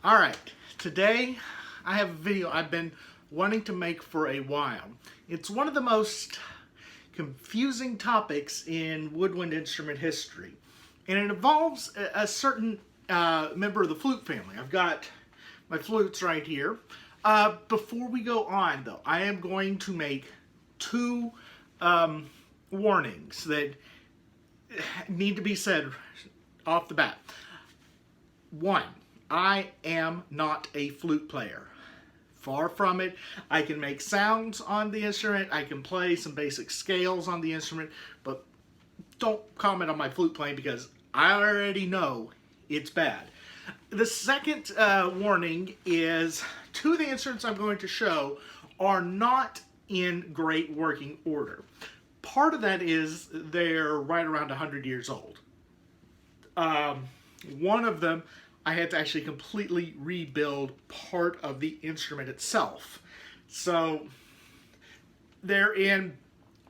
Alright, today I have a video I've been wanting to make for a while. It's one of the most confusing topics in woodwind instrument history. And it involves a certain member of the flute family. I've got my flutes right here. Before we go on though, I am going to make two warnings that need to be said off the bat. One, I am not a flute player. Far from it. I can make sounds on the instrument. I can play some basic scales on the instrument, but don't comment on my flute playing because I already know it's bad. The second warning is two of the instruments I'm going to show are not in great working order. Part of that is they're right around 100 years old. One of them I had to actually completely rebuild part of the instrument itself. So they're in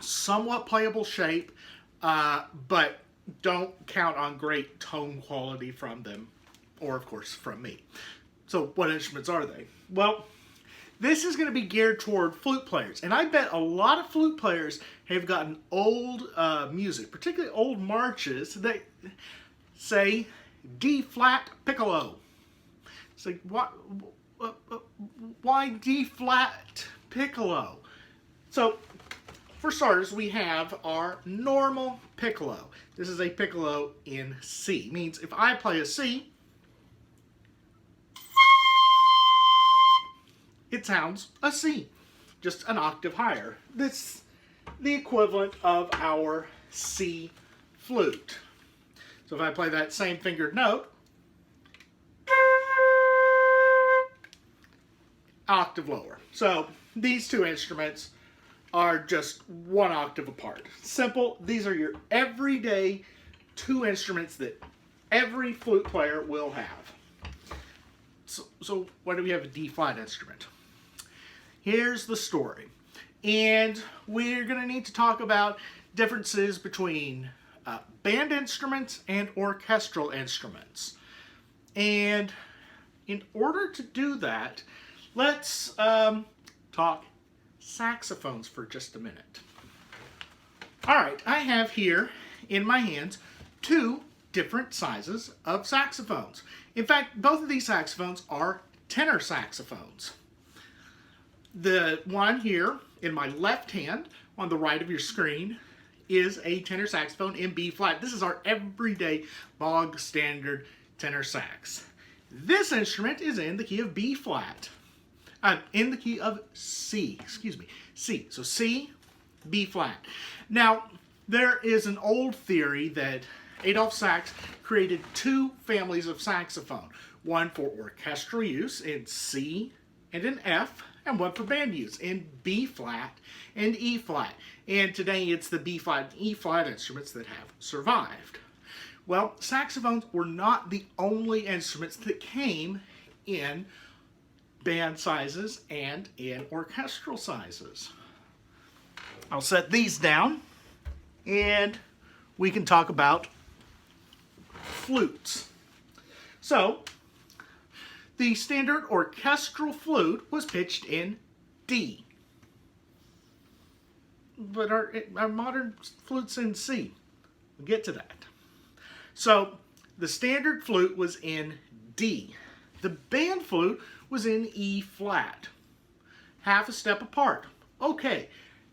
somewhat playable shape, but don't count on great tone quality from them, or of course from me. So what instruments are they? Well, this is going to be geared toward flute players, and I bet a lot of flute players have gotten old music, particularly old marches that say D-Flat Piccolo. It's like, why D-Flat Piccolo? So, for starters, we have our normal piccolo. This is a piccolo in C. Means if I play a C, it sounds a C, just an octave higher. This is the equivalent of our C flute. So if I play that same fingered note, octave lower. So these two instruments are just one octave apart. Simple. These are your everyday two instruments that every flute player will have. So why do we have a D-flat instrument? Here's the story. And we're going to need to talk about differences between band instruments and orchestral instruments. And in order to do that, let's talk saxophones for just a minute. All right, I have here in my hands two different sizes of saxophones. In fact, both of these saxophones are tenor saxophones. The one here in my left hand on the right of your screen is a tenor saxophone in B flat. This is our everyday bog standard tenor sax. This instrument is in the key of B flat. In the key of C, C. So C, B flat. Now, there is an old theory that Adolph Sax created two families of saxophone. One for orchestral use in C and in F, and one for band use in B flat and E flat. And today it's the B flat and E flat instruments that have survived. Well, saxophones were not the only instruments that came in band sizes and in orchestral sizes. I'll set these down and we can talk about flutes. So, the standard orchestral flute was pitched in D. But our modern flute's in C. We'll get to that. So, the standard flute was in D. The band flute was in E flat. Half a step apart. Okay,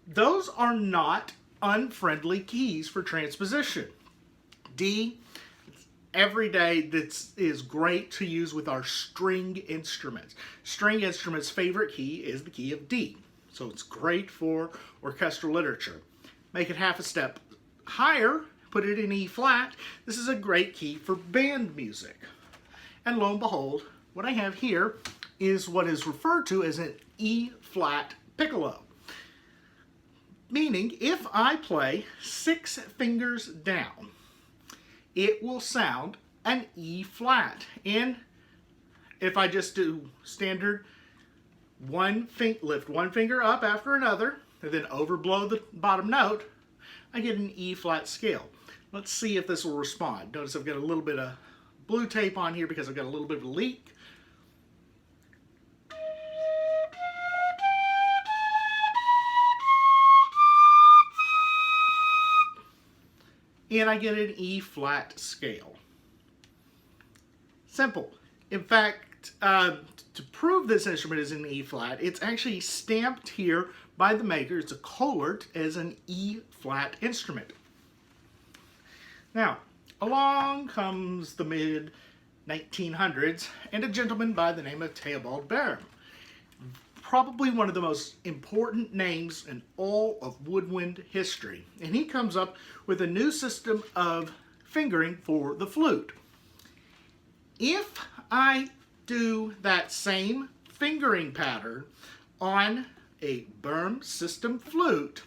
those are not unfriendly keys for transposition. D, every day, that is great to use with our string instruments. String instruments' favorite key is the key of D. So it's great for orchestral literature. Make it half a step higher, put it in E flat. This is a great key for band music. And lo and behold, what I have here is what is referred to as an E flat piccolo. Meaning, if I play 6 fingers down, it will sound an E flat. And if I just do standard lift one finger up after another, and then overblow the bottom note, I get an E flat scale. Let's see if this will respond. Notice I've got a little bit of blue tape on here because I've got a little bit of a leak. and I get an E-flat scale. Simple. In fact, to prove this instrument is in E-flat, it's actually stamped here by the maker. It's a colored as an E-flat instrument. Now, along comes the mid-1900s and a gentleman by the name of Theobald Boehm. Probably one of the most important names in all of woodwind history. And he comes up with a new system of fingering for the flute. If I do that same fingering pattern on a Boehm system flute,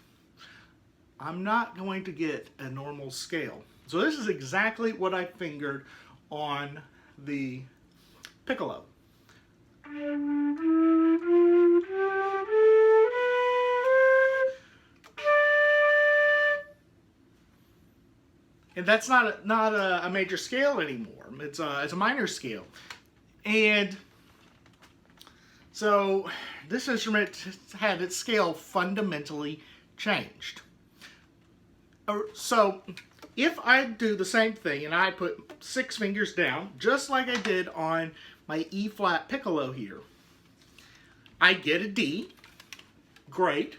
I'm not going to get a normal scale. So this is exactly what I fingered on the Piccolo. And that's not a major scale anymore. It's a minor scale. And so this instrument had its scale fundamentally changed. So if I do the same thing and I put 6 fingers down, just like I did on my E-flat Piccolo here, I get a D. Great.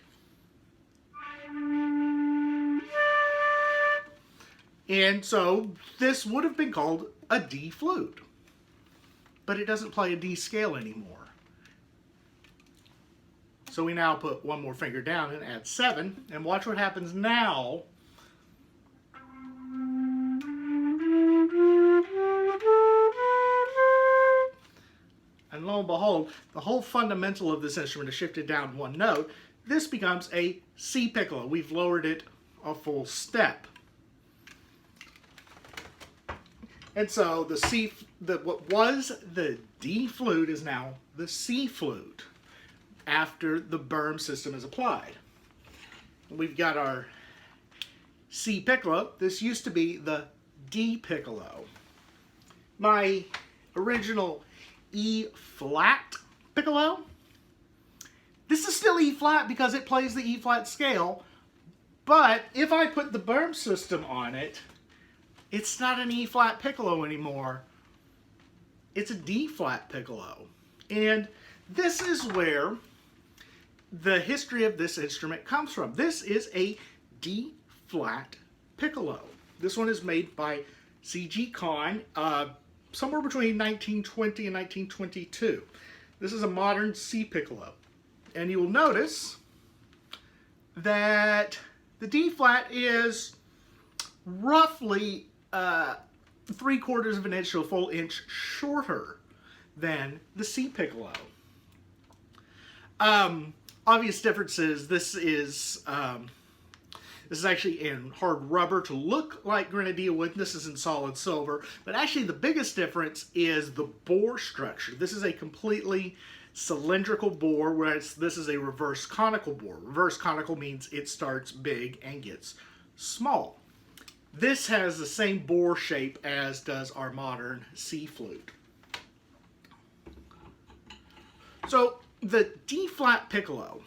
And so this would have been called a D flute. But it doesn't play a D scale anymore. So we now put one more finger down and add 7. And watch what happens now. And lo and behold, the whole fundamental of this instrument is shifted down one note. This becomes a C piccolo. We've lowered it a full step. And so what was the D flute is now the C flute after the Boehm system is applied. We've got our C piccolo. This used to be the D piccolo. My original E-flat Piccolo, this is still E-flat because it plays the E-flat scale, but if I put the Boehm system on it, it's not an E-flat Piccolo anymore. It's a D-flat Piccolo. And this is where the history of this instrument comes from. This is a D-flat Piccolo. This one is made by C.G. Kahn, somewhere between 1920 and 1922. This is a modern C piccolo. And you will notice that the D-flat is roughly 3/4 of an inch to a full inch shorter than the C piccolo. Obvious differences. This is actually in hard rubber to look like grenadilla wood. This is in solid silver. But actually the biggest difference is the bore structure. This is a completely cylindrical bore, whereas this is a reverse conical bore. Reverse conical means it starts big and gets small. This has the same bore shape as does our modern C flute. So the D-flat piccolo.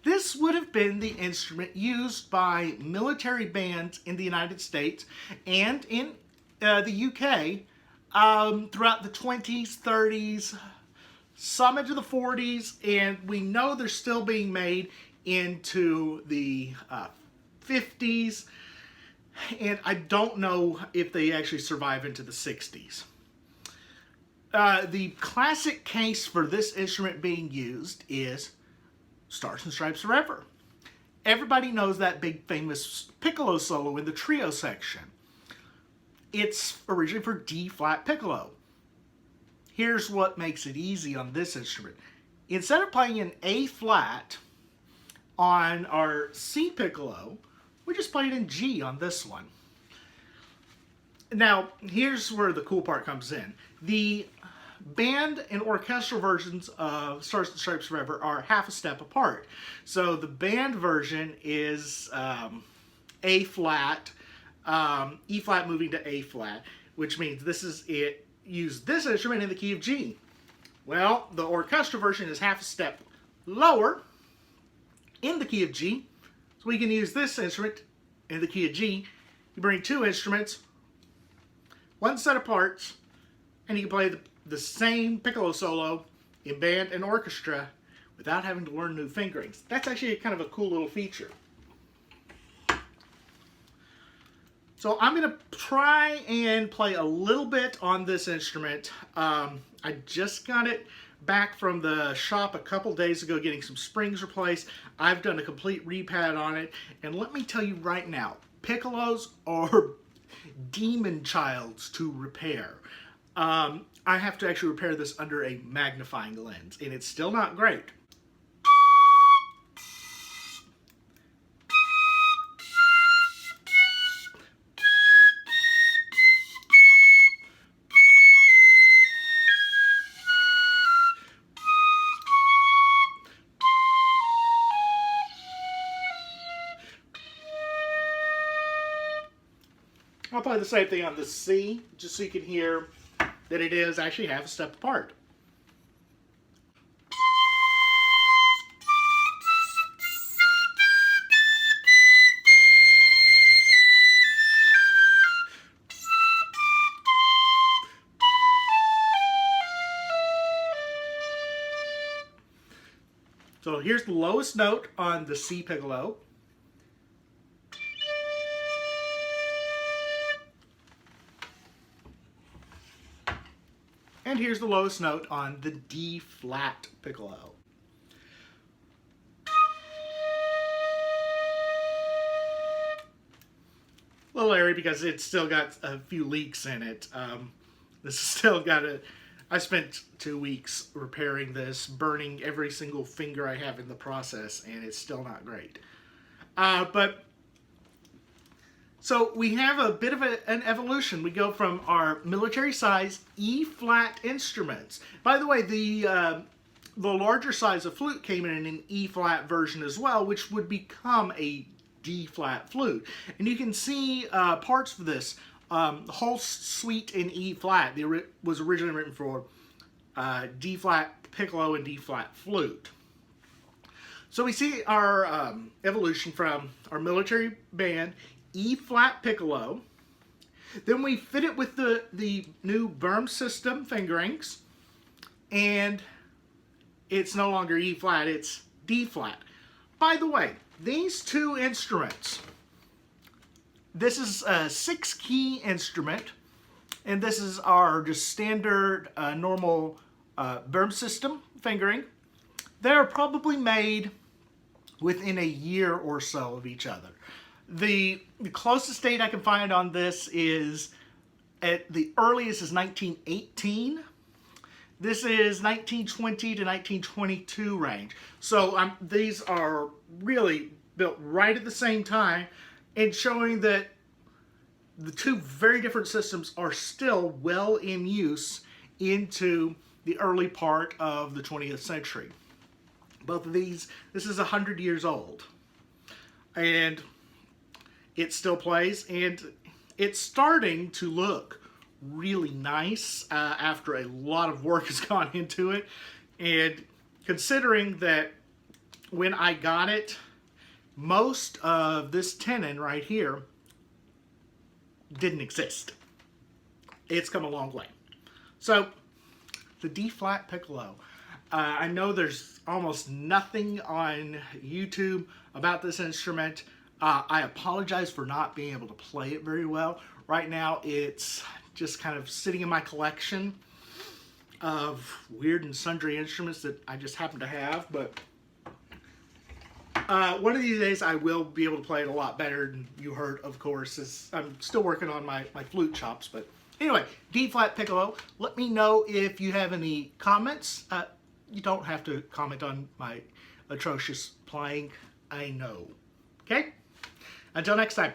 This would have been the instrument used by military bands in the United States and in the UK throughout the 20s, 30s, some into the 40s, and we know they're still being made into the 50s, and I don't know if they actually survive into the 60s. The classic case for this instrument being used is Stars and Stripes Forever. Everybody knows that big famous piccolo solo in the trio section. It's originally for D-flat piccolo. Here's what makes it easy on this instrument. Instead of playing an A-flat on our C piccolo, we just play it in G on this one. Now, here's where the cool part comes in. The band and orchestral versions of Stars and Stripes Forever are half a step apart. So the band version is A-flat, E-flat moving to A-flat, which means this is it. Use this instrument in the key of G. Well, the orchestral version is half a step lower in the key of G, so we can use this instrument in the key of G You bring two instruments, one set of parts, and you can play the same piccolo solo in band and orchestra without having to learn new fingerings. That's actually kind of a cool little feature. So I'm going to try and play a little bit on this instrument. I just got it back from the shop a couple days ago getting some springs replaced. I've done a complete repad on it, and let me tell you right now, piccolos are demon childs to repair. I have to actually repair this under a magnifying lens, and it's still not great. I'll play the same thing on the C, just so you can hear that it is actually half a step apart. So here's the lowest note on the C piccolo. And here's the lowest note on the D-Flat Piccolo. A little airy because it's still got a few leaks in it. This has still got I spent 2 weeks repairing this, burning every single finger I have in the process, and it's still not great. So we have a bit of an evolution. We go from our military size E-flat instruments. By the way, the larger size of flute came in an E-flat version as well, which would become a D-flat flute. And you can see parts for this. The whole suite in E-flat was originally written for D-flat piccolo and D-flat flute. So we see our evolution from our military band E-flat piccolo. Then we fit it with the new Boehm system fingerings, and it's no longer E-flat, it's D-flat. By the way, these two instruments, this is a 6-key instrument, and this is our just standard normal Boehm system fingering. They're probably made within a year or so of each other. The closest date I can find on this is, at the earliest is 1918. This is 1920 to 1922 range. So these are really built right at the same time, and showing that the two very different systems are still well in use into the early part of the 20th century. Both of these, this is 100 years old. And it still plays, and it's starting to look really nice after a lot of work has gone into it. And considering that when I got it, most of this tenon right here didn't exist. It's come a long way. So the D-flat piccolo. I know there's almost nothing on YouTube about this instrument. I apologize for not being able to play it very well. Right now it's just kind of sitting in my collection of weird and sundry instruments that I just happen to have, but one of these days I will be able to play it a lot better than you heard, of course. I'm still working on my flute chops, but anyway, D-flat piccolo. Let me know if you have any comments. You don't have to comment on my atrocious playing. I know. Okay? Until next time.